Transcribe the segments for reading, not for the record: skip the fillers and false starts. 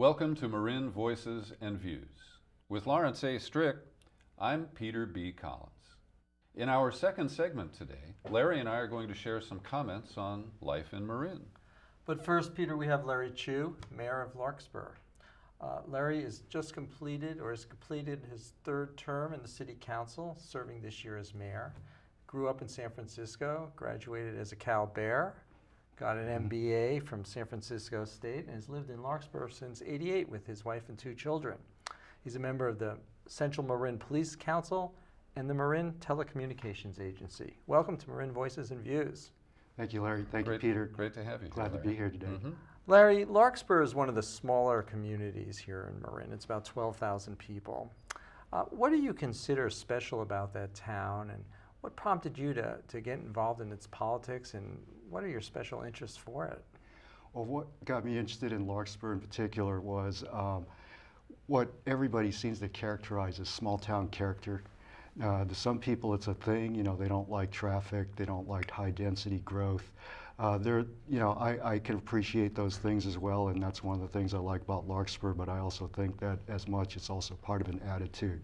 Welcome to Marin Voices and Views. With Lawrence A. Strick, I'm Peter B. Collins. In our second segment today, Larry and I are going to share some comments on life in Marin. But first, Peter, we have Larry Chu, Mayor of Larkspur. Larry has completed his third term in the City Council, serving this year as mayor. Grew up in San Francisco, graduated as a Cal Bear, got an MBA from San Francisco State, and has lived in Larkspur since '88 with his wife and two children. He's a member of the Central Marin Police Council and the Marin Telecommunications Agency. Welcome to Marin Voices and Views. Thank you, Larry. Thank you, Peter. Great to have you. Glad to be here today. Larry, Larkspur is one of the smaller communities here in Marin. It's about 12,000 people. What do you consider special about that town, and what prompted you to get involved in its politics, and what are your special interests for it? Well, what got me interested in Larkspur in particular was what everybody seems to characterize as small town character. To some people it's a thing, they don't like traffic, they don't like high density growth. I can appreciate those things as well, and that's one of the things I like about Larkspur, but I also think that as much it's also part of an attitude.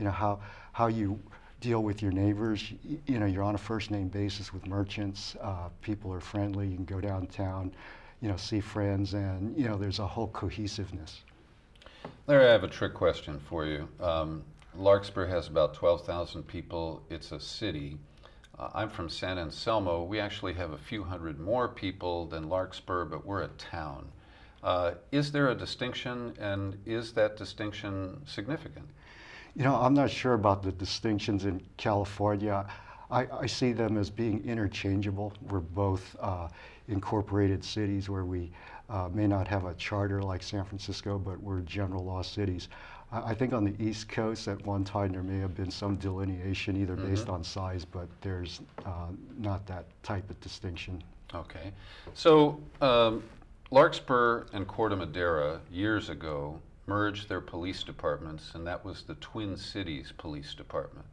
How you deal with your neighbors, you're on a first name basis with merchants, people are friendly, you can go downtown, see friends, and there's a whole cohesiveness. Larry, I have a trick question for you. Larkspur has about 12,000 people. It's a city. I'm from San Anselmo. We actually have a few hundred more people than Larkspur, but we're a town. Is there a distinction, and is that distinction significant? I'm not sure about the distinctions in California. I see them as being interchangeable. We're both incorporated cities where we may not have a charter like San Francisco, but we're general law cities. I think on the East Coast at one time there may have been some delineation either based on size, but there's not that type of distinction. Okay. So Larkspur and Corte Madera years ago merged their police departments, and that was the Twin Cities Police Department.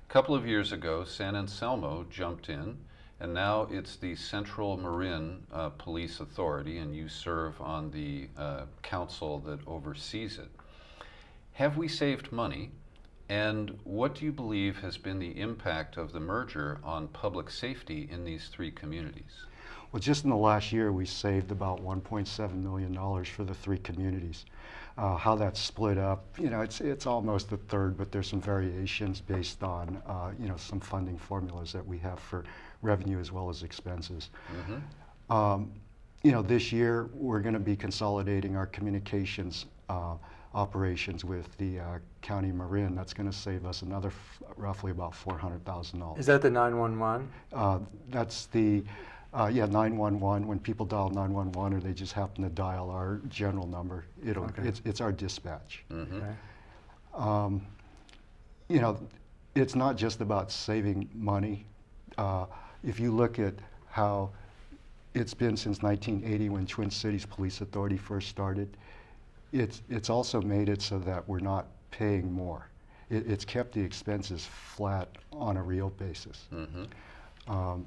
A couple of years ago, San Anselmo jumped in, and now it's the Central Marin Police Authority, and you serve on the council that oversees it. Have we saved money, and what do you believe has been the impact of the merger on public safety in these three communities? Well, just in the last year, we saved about $1.7 million for the three communities. How that's split up, it's almost a third, but there's some variations based on, some funding formulas that we have for revenue as well as expenses. This year, we're going to be consolidating our communications operations with the County Marin. That's going to save us another roughly about $400,000. Is that the 911? That's the 911. When people dial 911 or they just happen to dial our general number, it's our dispatch. Okay. It's not just about saving money. If you look at how it's been since 1980 when Twin Cities Police Authority first started, it's also made it so that we're not paying more. It's kept the expenses flat on a real basis.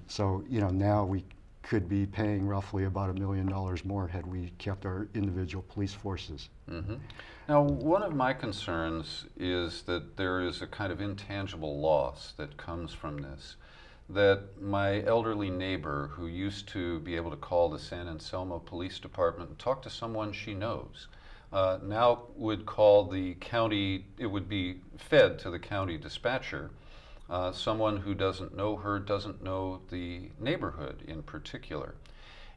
So now we could be paying roughly about $1 million more had we kept our individual police forces. Now, one of my concerns is that there is a kind of intangible loss that comes from this. That my elderly neighbor who used to be able to call the San Anselmo Police Department and talk to someone she knows, now would call the county, it would be fed to the county dispatcher. Someone who doesn't know her, doesn't know the neighborhood in particular.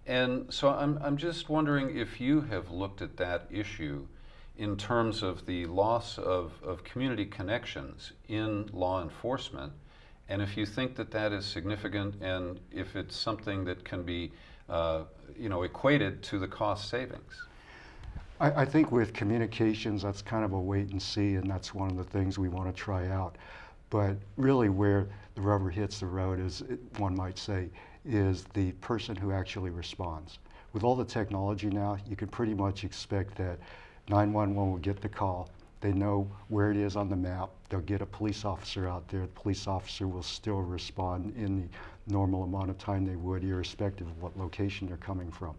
And so I'm just wondering if you have looked at that issue in terms of the loss of community connections in law enforcement, and if you think that that is significant, and if it's something that can be equated to the cost savings. I think with communications, that's kind of a wait and see, and that's one of the things we want to try out. But really where the rubber hits the road is, one might say, is the person who actually responds. With all the technology now, you can pretty much expect that 911 will get the call. They know where it is on the map. They'll get a police officer out there. The police officer will still respond in the normal amount of time they would, irrespective of what location they're coming from.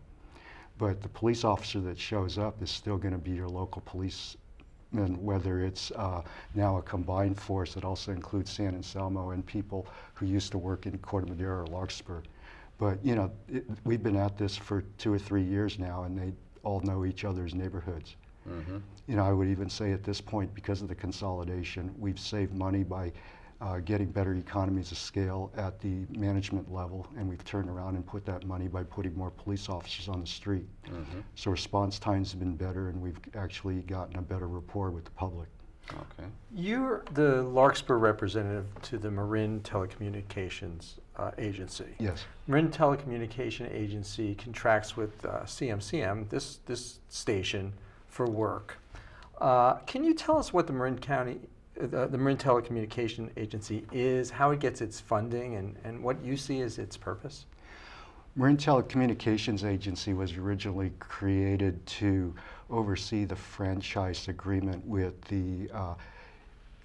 But the police officer that shows up is still going to be your local policeman, whether it's now a combined force that also includes San Anselmo and people who used to work in Corte Madera or Larkspur. But you know, we've been at this for 2 or 3 years now, and they all know each other's neighborhoods. Mm-hmm. You know, I would even say at this point, because of the consolidation, we've saved money by getting better economies of scale at the management level, and we've turned around and put that money by putting more police officers on the street. Mm-hmm. So response times have been better, and we've actually gotten a better rapport with the public. Okay. You're the Larkspur representative to the Marin Telecommunications Agency. Yes. Marin Telecommunication Agency contracts with CMCM, this station, for work. Can you tell us what the Marin Telecommunication Agency is, how it gets its funding, and what you see as its purpose? Marin Telecommunications Agency was originally created to oversee the franchise agreement with the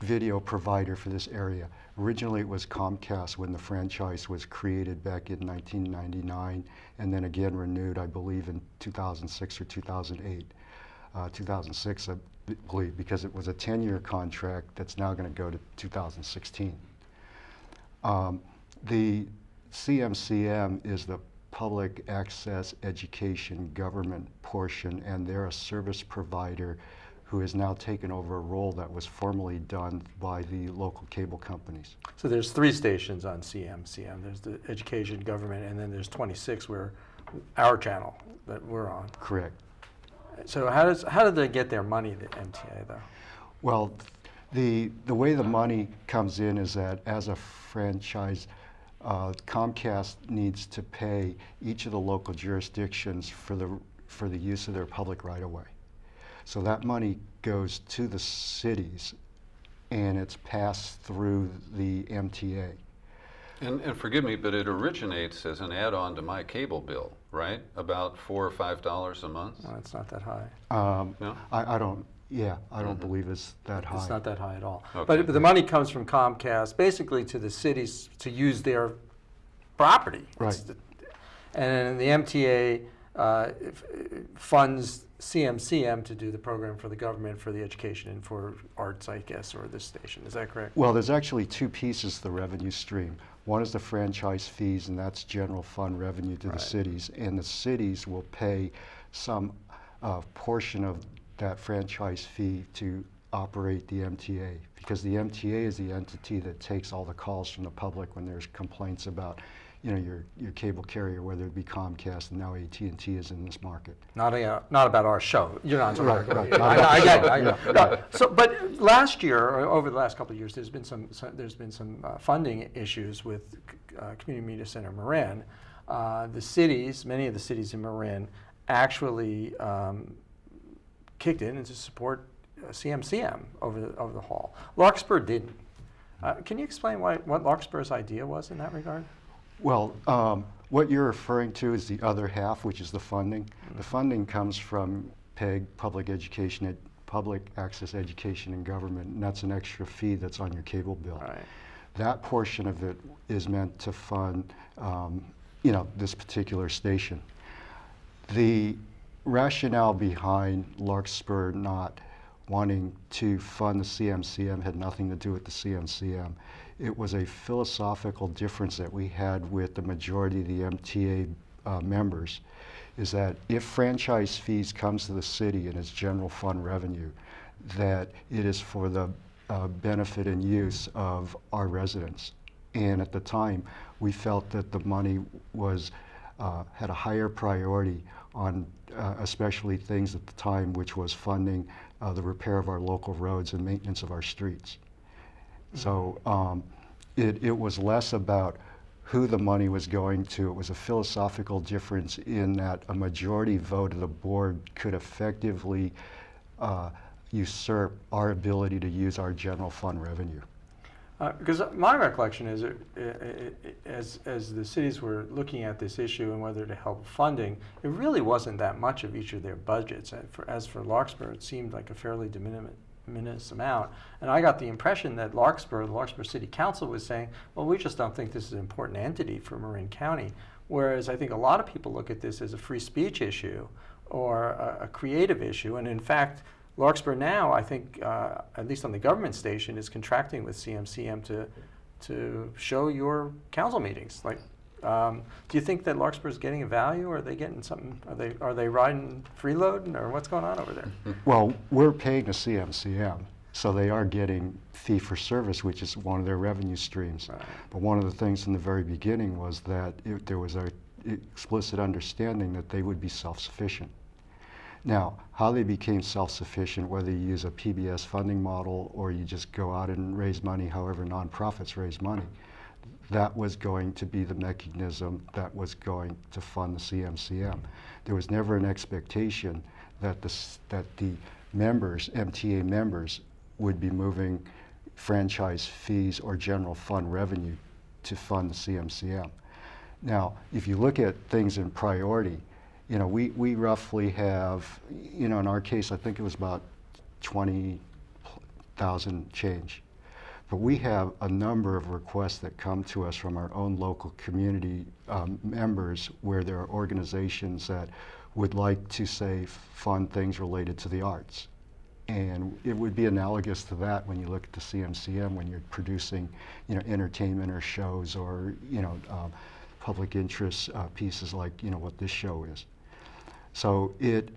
video provider for this area. Originally it was Comcast when the franchise was created back in 1999, and then again renewed, I believe, in 2006 or 2008. 2006, I believe, because it was a 10-year contract that's now going to go to 2016. The CMCM is the public access education government portion, and they're a service provider who has now taken over a role that was formerly done by the local cable companies. So there's 3 stations on CMCM. There's the education, government, and then there's 26 where our channel that we're on. Correct. So how do they get their money, the MTA, though? Well, the way the money comes in is that as a franchise, Comcast needs to pay each of the local jurisdictions for the use of their public right-of-way. So that money goes to the cities, and it's passed through the MTA. And forgive me, but it originates as an add-on to my cable bill, right? About $4 or $5 a month. Well, it's not that high. No? I don't believe it's that high. It's not that high at all. Okay. But the money comes from Comcast, basically to the cities to use their property. Right. And the MTA funds CMCM to do the program for the government, for the education, and for arts, I guess, or this station. Is that correct? Well, there's actually 2 pieces to the revenue stream. One is the franchise fees, and that's general fund revenue to the cities, and the cities will pay some portion of that franchise fee to operate the MTA, because the MTA is the entity that takes all the calls from the public when there's complaints about, you know, your cable carrier, whether it be Comcast, and now AT&T is in this market. Not about our show. You're not talking about Right. I get it. No, so, but last year, or over the last couple of years, there's been some funding issues with Community Media Center Marin. The cities, many of the cities in Marin, actually kicked in to support CMCM over the haul. Larkspur didn't. Can you explain what Larkspur's idea was in that regard? Well, what you're referring to is the other half, which is the funding. Mm-hmm. The funding comes from PEG, Public Access Education and Government, and that's an extra fee that's on your cable bill. Right. That portion of it is meant to fund, you know, this particular station. The rationale behind Larkspur not wanting to fund the CMCM had nothing to do with the CMCM. It was a philosophical difference that we had with the majority of the MTA members, is that if franchise fees comes to the city and it's general fund revenue, that it is for the benefit and use of our residents. And at the time, we felt that the money was had a higher priority on especially things at the time, which was funding the repair of our local roads and maintenance of our streets. So it was less about who the money was going to. It was a philosophical difference in that a majority vote of the board could effectively usurp our ability to use our general fund revenue. Because my recollection is, as the cities were looking at this issue and whether to help funding, it really wasn't that much of each of their budgets. As for Larkspur, it seemed like a fairly de minimis amount. And I got the impression that the Larkspur City Council was saying, well, we just don't think this is an important entity for Marin County. Whereas I think a lot of people look at this as a free speech issue or a creative issue. And in fact, Larkspur now, I think, at least on the government station, is contracting with CMCM to show your council meetings. Like, do you think that Larkspur is getting a value, or are they getting something? Are they riding freeloading, or what's going on over there? Well, we're paying the CMCM, so they are getting fee for service, which is one of their revenue streams. Right. But one of the things from the very beginning was that there was a explicit understanding that they would be self-sufficient. Now, how they became self-sufficient, whether you use a PBS funding model or you just go out and raise money however nonprofits raise money, that was going to be the mechanism that was going to fund the CMCM. There was never an expectation that the members, MTA members, would be moving franchise fees or general fund revenue to fund the CMCM. Now, if you look at things in priority, we roughly have, in our case, I think it was about 20,000 change. But we have a number of requests that come to us from our own local community members, where there are organizations that would like to, say, fund things related to the arts. And it would be analogous to that when you look at the CMCM, when you're producing, entertainment or shows or, public interest pieces like, what this show is. So it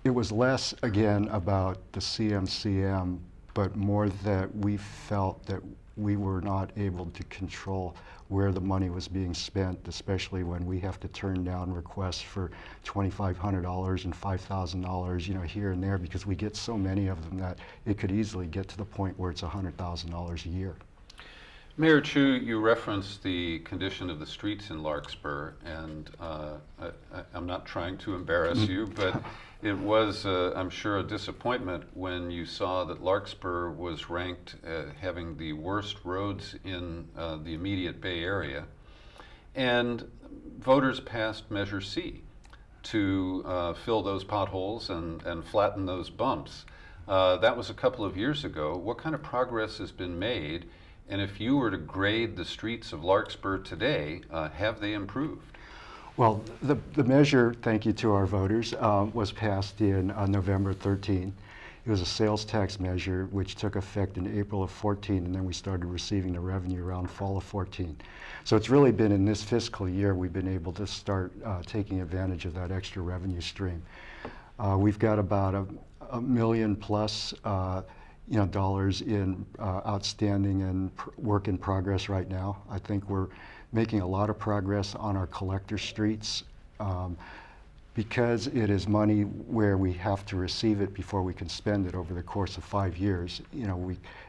was less, again, about the CMCM, but more that we felt that we were not able to control where the money was being spent, especially when we have to turn down requests for $2,500 and $5,000, here and there, because we get so many of them that it could easily get to the point where it's $100,000 a year. Mayor Chu, you referenced the condition of the streets in Larkspur, and I'm not trying to embarrass you, but it was, I'm sure, a disappointment when you saw that Larkspur was ranked having the worst roads in the immediate Bay Area, and voters passed Measure C to fill those potholes and flatten those bumps. That was a couple of years ago. What kind of progress has been made? And if you were to grade the streets of Larkspur today, have they improved? Well, the measure, thank you to our voters, was passed in November 13. It was a sales tax measure which took effect in April of 14, and then we started receiving the revenue around fall of 14. So it's really been in this fiscal year we've been able to start taking advantage of that extra revenue stream. We've got about a million plus dollars in outstanding and work in progress right now. I think we're making a lot of progress on our collector streets. Because it is money where we have to receive it before we can spend it over the course of 5 years.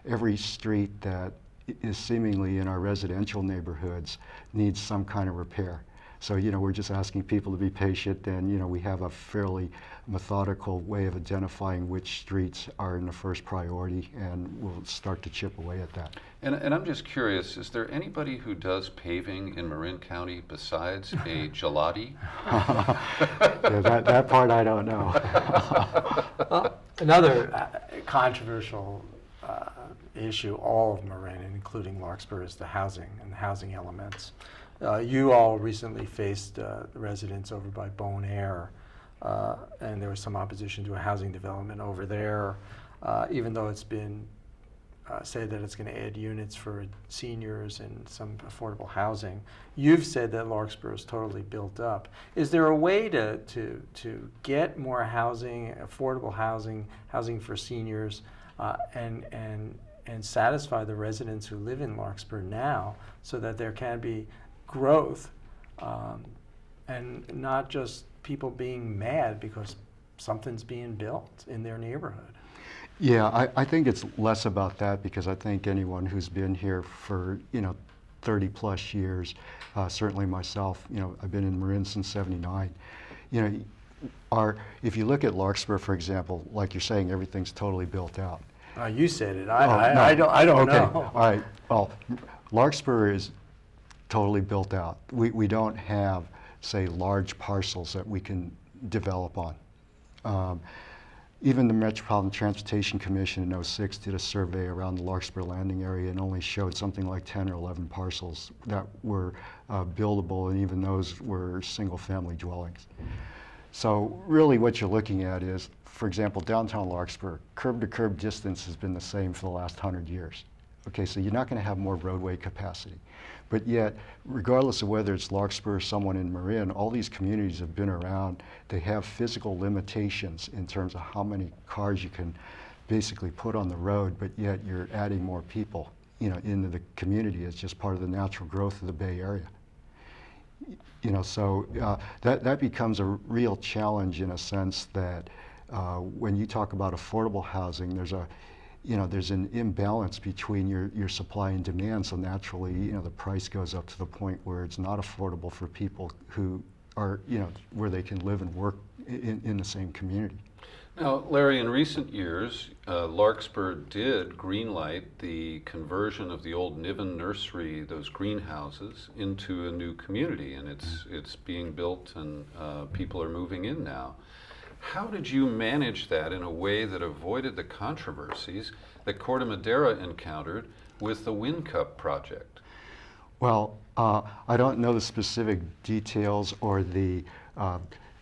Every street that is seemingly in our residential neighborhoods needs some kind of repair. So, we're just asking people to be patient, and, we have a fairly methodical way of identifying which streets are in the first priority, and we'll start to chip away at that. And I'm just curious, is there anybody who does paving in Marin County besides a gelati? Yeah, that part I don't know. Well, another controversial issue, all of Marin, including Larkspur, is the housing and the housing elements. You all recently faced residents over by Bon Air, and there was some opposition to a housing development over there, even though it's been said that it's going to add units for seniors and some affordable housing. You've said that Larkspur is totally built up. Is there a way to get more housing, affordable housing for seniors, and satisfy the residents who live in Larkspur now, so that there can be growth, and not just people being mad because something's being built in their neighborhood? Yeah, I think it's less about that, because I think anyone who's been here for 30 plus years, certainly myself, I've been in Marin since '79. If you look at Larkspur, for example, like you're saying, everything's totally built out. You said it. No. I don't Okay. know. All right. Well, Larkspur is totally built out. We don't have, say, large parcels that we can develop on. Even the Metropolitan Transportation Commission in '06 did a survey around the Larkspur landing area and only showed something like 10 or 11 parcels that were buildable, and even those were single-family dwellings. So really what you're looking at is, for example, downtown Larkspur, curb-to-curb distance has been the same for the last 100 years. Okay, so you're not going to have more roadway capacity. But yet, regardless of whether it's Larkspur or someone in Marin, all these communities have been around. They have physical limitations in terms of how many cars you can basically put on the road, but yet you're adding more people, into the community. It's just part of the natural growth of the Bay Area. So that becomes a real challenge in a sense that when you talk about affordable housing, there's an imbalance between your supply and demand. So naturally, the price goes up to the point where it's not affordable for people who are, where they can live and work in the same community. Now, Larry, in recent years, Larkspur did greenlight the conversion of the old Niven nursery, those greenhouses, into a new community, and it's being built, and people are moving in now. How did you manage that in a way that avoided the controversies that Corte Madera encountered with the Wind Cup project? Well, I don't know the specific details or the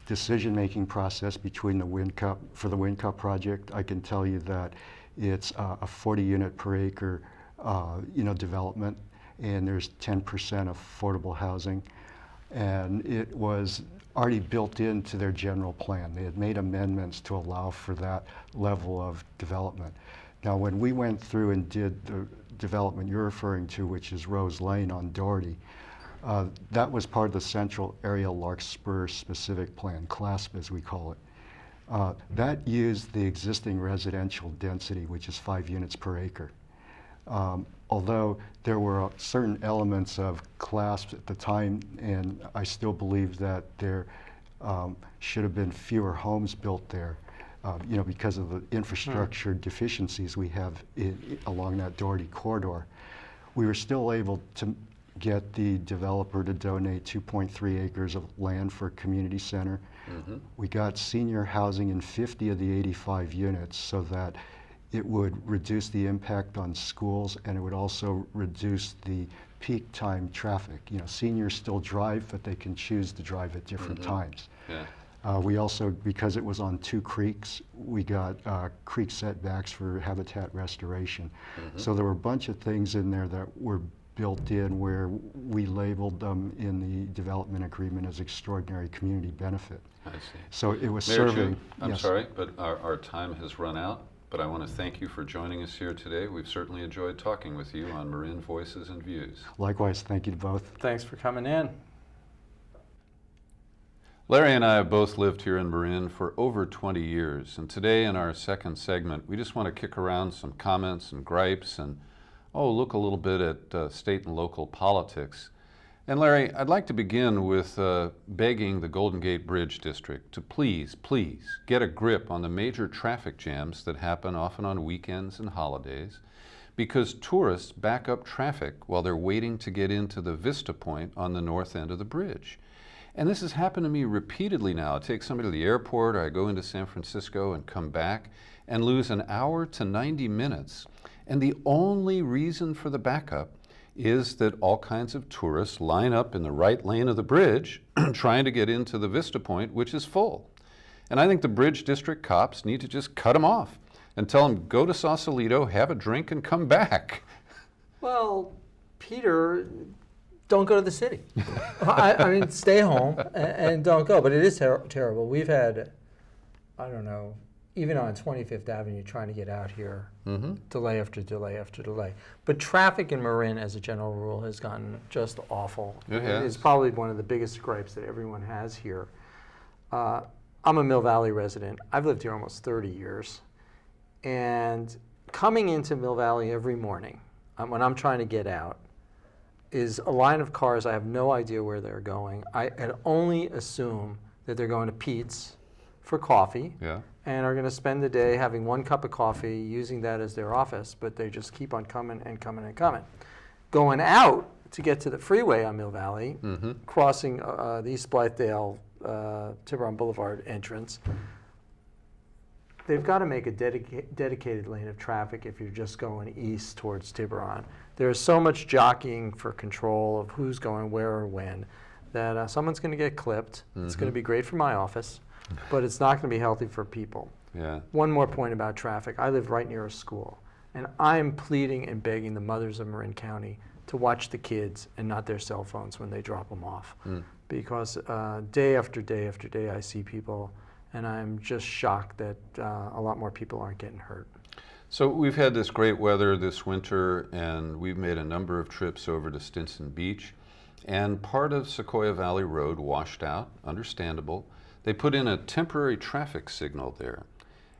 decision-making process between the Wind Cup for the Wind Cup project. I can tell you that it's a 40-unit per acre, development, and there's 10% affordable housing, and it was already built into their general plan. They had made amendments to allow for that level of development. Now, when we went through and did the development you're referring to, which is Rose Lane on Doherty, that was part of the Central Area Larkspur Specific Plan, CLASP as we call it. That used the existing residential density, which is 5 units per acre. Although there were certain elements of CLASP at the time, and I still believe that there should have been fewer homes built there, because of the infrastructure deficiencies we have along that Doherty corridor. We were still able to get the developer to donate 2.3 acres of land for a community center. Mm-hmm. We got senior housing in 50 of the 85 units so that it would reduce the impact on schools, and it would also reduce the peak time traffic. Seniors still drive, but they can choose to drive at different times. Yeah. We also, because it was on 2 creeks, we got creek setbacks for habitat restoration. Mm-hmm. So there were a bunch of things in there that were built in where we labeled them in the development agreement as extraordinary community benefit. I see. So it was Mayor serving. Chu, I'm sorry, but our time has run out. But I want to thank you for joining us here today. We've certainly enjoyed talking with you on Marin Voices and Views. Likewise, thank you to both. Thanks for coming in. Larry and I have both lived here in Marin for over 20 years, and today in our second segment, we just want to kick around some comments and gripes and, look a little bit at state and local politics. And Larry, I'd like to begin with begging the Golden Gate Bridge District to please get a grip on the major traffic jams that happen often on weekends and holidays, because tourists back up traffic while they're waiting to get into the Vista Point on the north end of the bridge. And this has happened to me repeatedly now. I take somebody to the airport, or I go into San Francisco and come back and lose an hour to 90 minutes. And the only reason for the backup is that all kinds of tourists line up in the right lane of the bridge trying to get into the Vista Point, which is full. And I think the Bridge District cops need to just cut them off and tell them, go to Sausalito, have a drink, and come back. Well, Peter, don't go to the city. I mean, stay home and don't go. But it is terrible. We've had, I don't know, even on 25th Avenue trying to get out here, delay after delay after delay. But traffic in Marin, as a general rule, has gotten just awful. It's probably one of the biggest gripes that everyone has here. I'm a Mill Valley resident. I've lived here almost 30 years. And coming into Mill Valley every morning, when I'm trying to get out, is a line of cars. I have no idea where they're going. I can only assume that they're going to Pete's for coffee. Yeah. And are going to spend the day having 1 cup of coffee, using that as their office, but they just keep on coming and coming and coming. Going out to get to the freeway on Mill Valley, crossing the East Blythedale Tiburon Boulevard entrance, they've got to make a dedicated lane of traffic if you're just going east towards Tiburon. There's so much jockeying for control of who's going where or when that someone's going to get clipped. It's going to be great for my office, but it's not going to be healthy for people. Yeah. One more point about traffic. I live right near a school, and I'm pleading and begging the mothers of Marin County to watch the kids and not their cell phones when they drop them off. Because day after day after day I see people, and I'm just shocked that a lot more people aren't getting hurt. So we've had this great weather this winter, and we've made a number of trips over to Stinson Beach, and part of Sequoia Valley Road washed out, understandable. They put in a temporary traffic signal there.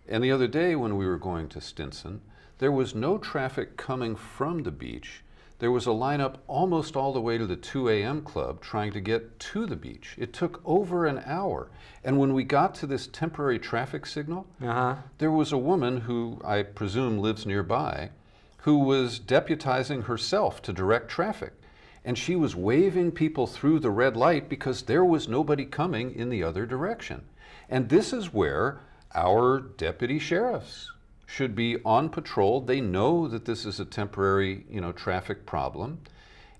And the other day when we were going to Stinson, there was no traffic coming from the beach. There was a lineup almost all the way to the 2 a.m. club trying to get to the beach. It took over an hour. And when we got to this temporary traffic signal, there was a woman who I presume lives nearby who was deputizing herself to direct traffic. And she was waving people through the red light because there was nobody coming in the other direction. And this is where our deputy sheriffs should be on patrol. They know that this is a temporary, traffic problem,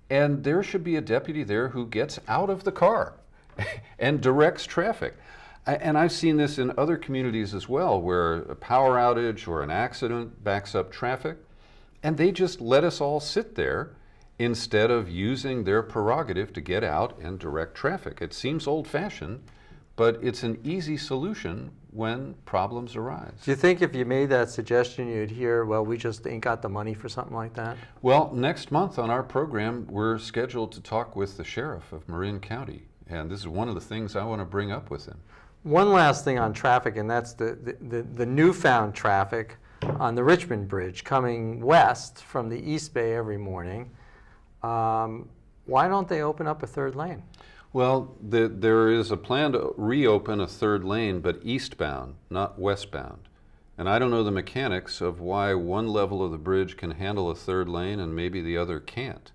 and there should be a deputy there who gets out of the car and directs traffic. And I've seen this in other communities as well, where a power outage or an accident backs up traffic, and they just let us all sit there instead of using their prerogative to get out and direct traffic. It seems old-fashioned, but it's an easy solution when problems arise. Do you think if you made that suggestion, you'd hear, well, we just ain't got the money for something like that? Well, next month on our program, we're scheduled to talk with the sheriff of Marin County, and this is one of the things I want to bring up with him. One last thing on traffic, and that's the newfound traffic on the Richmond Bridge coming west from the East Bay every morning. Why don't they open up a third lane? Well, there is a plan to reopen a third lane, but eastbound, not westbound. And I don't know the mechanics of why one level of the bridge can handle a third lane and maybe the other can't.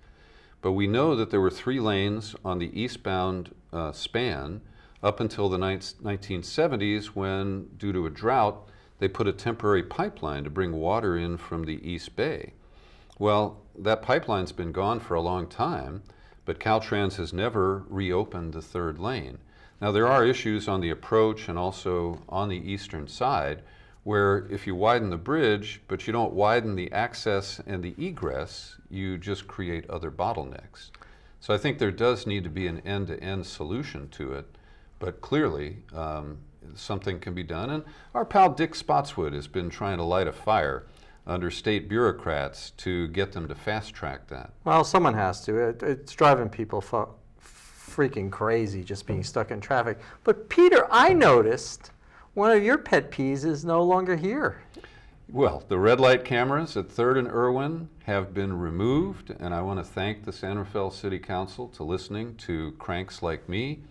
But we know that there were 3 lanes on the eastbound span up until the 1970s when, due to a drought, they put a temporary pipeline to bring water in from the East Bay. Well, that pipeline's been gone for a long time, but Caltrans has never reopened the third lane. Now, there are issues on the approach and also on the eastern side where if you widen the bridge, but you don't widen the access and the egress, you just create other bottlenecks. So I think there does need to be an end-to-end solution to it, but clearly something can be done. And our pal Dick Spotswood has been trying to light a fire under state bureaucrats to get them to fast-track that. Well, someone has to. It's driving people freaking crazy just being stuck in traffic. But Peter, I noticed one of your pet peeves is no longer here. Well, the red light cameras at 3rd and Irwin have been removed, and I want to thank the San Rafael City Council to listening to cranks like me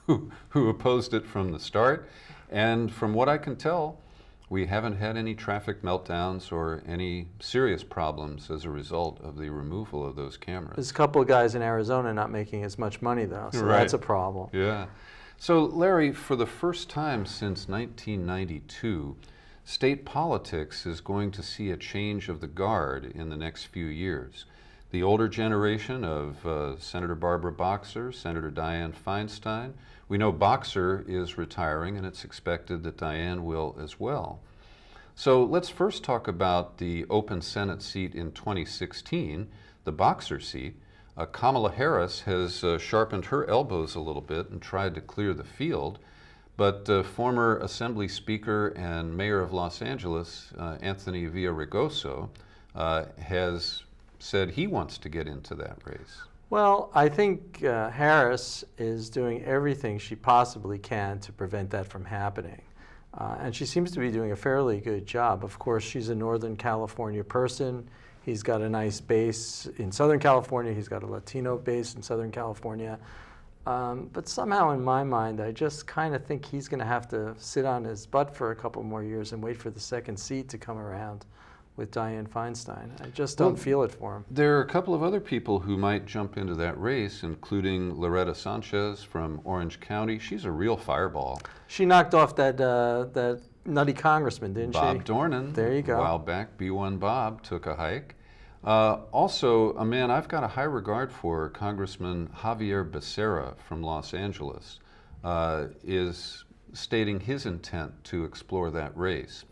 who opposed it from the start. And from what I can tell, we haven't had any traffic meltdowns or any serious problems as a result of the removal of those cameras. There's a couple of guys in Arizona not making as much money, though, so Right. that's a problem. Yeah. So, Larry, for the first time since 1992, state politics is going to see a change of the guard in the next few years. The older generation of Senator Barbara Boxer, Senator Dianne Feinstein. We know Boxer is retiring, and it's expected that Dianne will as well. So let's first talk about the open Senate seat in 2016, the Boxer seat. Kamala Harris has sharpened her elbows a little bit and tried to clear the field, but former Assembly Speaker and Mayor of Los Angeles, Anthony Villaraigosa, has said he wants to get into that race. Well, I think Harris is doing everything she possibly can to prevent that from happening. And she seems to be doing a fairly good job. Of course, she's a Northern California person. He's got a nice base in Southern California. He's got a Latino base in Southern California. But somehow in my mind, I just kind of think he's going to have to sit on his butt for a couple more years and wait for the second seat to come around with Dianne Feinstein. I just don't feel it for him. There are a couple of other people who might jump into that race, including Loretta Sanchez from Orange County. She's a real fireball. She knocked off that nutty congressman, didn't she? Bob Dornan. There you go. A while back, B1 Bob took a hike. Also, a man I've got a high regard for, Congressman Javier Becerra from Los Angeles, is stating his intent to explore that race.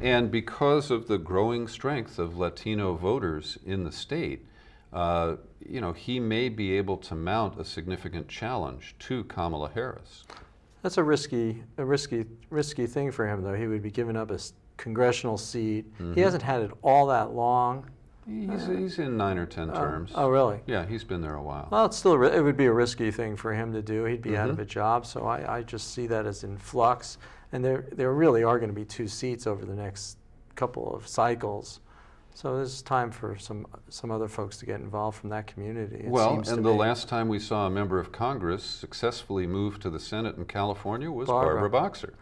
And because of the growing strength of Latino voters in the state, he may be able to mount a significant challenge to Kamala Harris. That's a risky thing for him, though. He would be giving up his congressional seat. Mm-hmm. He hasn't had it all that long. He's in 9 or 10 terms. Oh, really? Yeah, he's been there a while. Well, it's still it would be a risky thing for him to do. He'd be out of a job, so I just see that as in flux. And there really are going to be 2 seats over the next couple of cycles. So there's time for some other folks to get involved from that community. Well, and the last time we saw a member of Congress successfully move to the Senate in California was Barbara Boxer.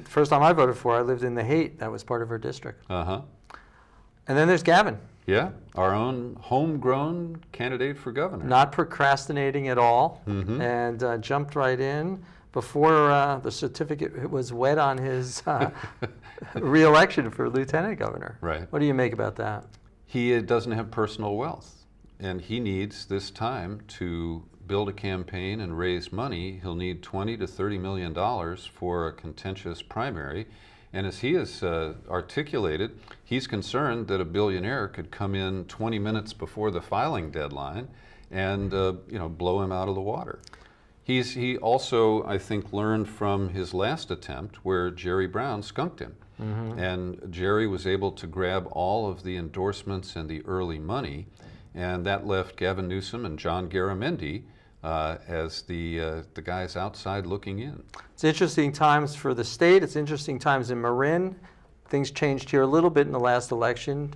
First time I voted for her, I lived in the Haight. That was part of her district. Uh-huh. And then there's Gavin. Yeah, our own homegrown candidate for governor. Not procrastinating at all, Mm-hmm. and jumped right in before the certificate was wet on his re-election for lieutenant governor. Right. What do you make about that? He doesn't have personal wealth, and he needs this time to build a campaign and raise money. He'll need $20 to $30 million for a contentious primary. And as he has articulated, he's concerned that a billionaire could come in 20 minutes before the filing deadline and blow him out of the water. He also, I think, learned from his last attempt where Jerry Brown skunked him. Mm-hmm. And Jerry was able to grab all of the endorsements and the early money, and that left Gavin Newsom and John Garamendi as the guys outside looking in. It's interesting times for the state. It's interesting times in Marin. Things changed here a little bit in the last election.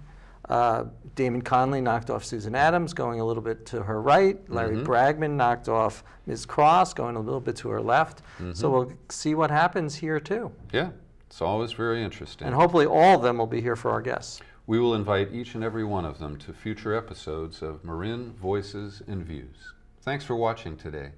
Damon Conley knocked off Susan Adams, going a little bit to her right. Larry Bragman knocked off Ms. Cross, going a little bit to her left. Mm-hmm. So we'll see what happens here, too. Yeah, it's always very interesting. And hopefully all of them will be here for our guests. We will invite each and every one of them to future episodes of Marin Voices and Views. Thanks for watching today.